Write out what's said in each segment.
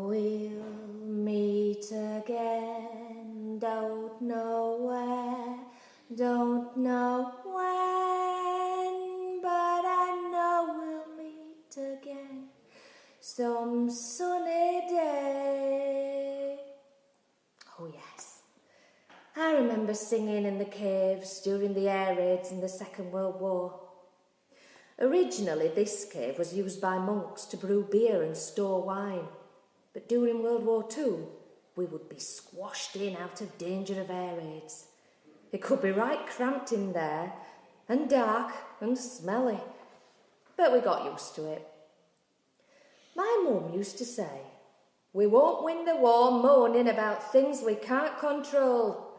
We'll meet again, don't know where, don't know when, but I know we'll meet again some sunny day. Oh yes, I remember singing in the caves during the air raids in the Second World War. Originally this cave was used by monks to brew beer and store wine. But during World War II, we would be squashed in out of danger of air raids. It could be right cramped in there, and dark and smelly, but we got used to it. My mum used to say, "We won't win the war moaning about things we can't control."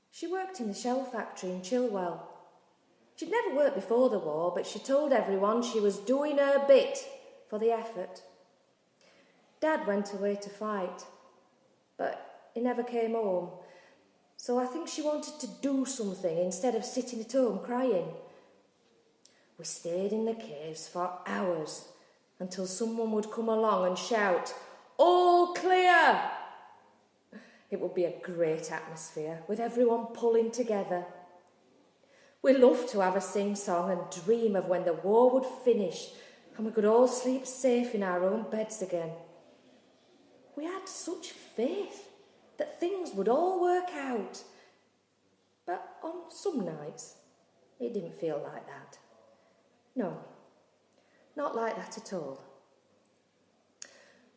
She worked in the shell factory in Chilwell. She'd never worked before the war, but she told everyone she was doing her bit for the effort. Dad went away to fight, but he never came home, so I think she wanted to do something instead of sitting at home crying. We stayed in the caves for hours until someone would come along and shout, "All clear!" It would be a great atmosphere with everyone pulling together. We loved to have a sing-song and dream of when the war would finish and we could all sleep safe in our own beds again. We had such faith that things would all work out. But on some nights, it didn't feel like that. No, not like that at all.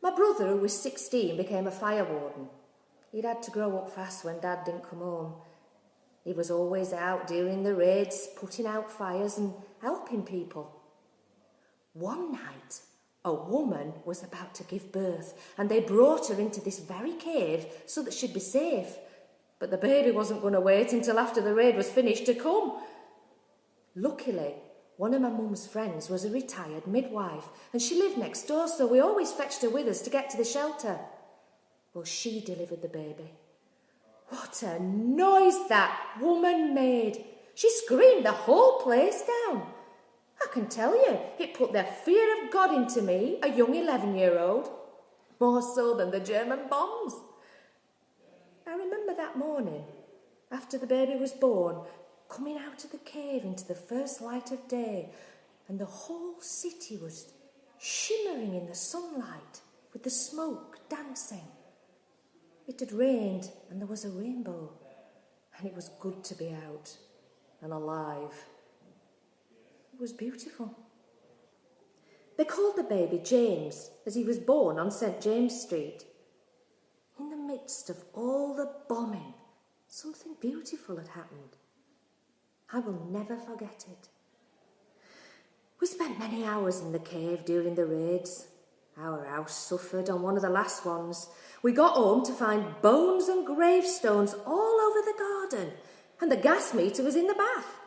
My brother, who was 16, became a fire warden. He'd had to grow up fast when Dad didn't come home. He was always out during the raids, putting out fires and helping people. One night, a woman was about to give birth, and they brought her into this very cave so that she'd be safe. But the baby wasn't going to wait until after the raid was finished to come. Luckily, one of my mum's friends was a retired midwife, and she lived next door, so we always fetched her with us to get to the shelter. Well, she delivered the baby. What a noise that woman made! She screamed the whole place down. I can tell you, it put the fear of God into me, a young 11-year-old, more so than the German bombs. I remember that morning, after the baby was born, coming out of the cave into the first light of day, and the whole city was shimmering in the sunlight with the smoke dancing. It had rained and there was a rainbow, and it was good to be out and alive. It was beautiful. They called the baby James, as he was born on St. James Street. In the midst of all the bombing, something beautiful had happened. I will never forget it. We spent many hours in the cave during the raids. Our house suffered on one of the last ones. We got home to find bones and gravestones all over the garden, and the gas meter was in the bath.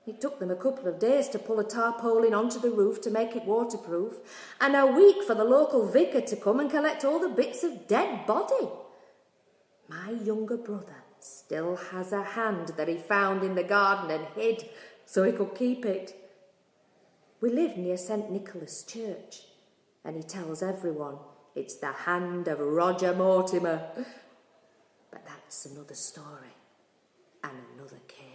It took them a couple of days to pull a tarpaulin onto the roof to make it waterproof, and a week for the local vicar to come and collect all the bits of dead body. My younger brother still has a hand that he found in the garden and hid so he could keep it. We live near St. Nicholas Church, and he tells everyone it's the hand of Roger Mortimer. But that's another story and another case.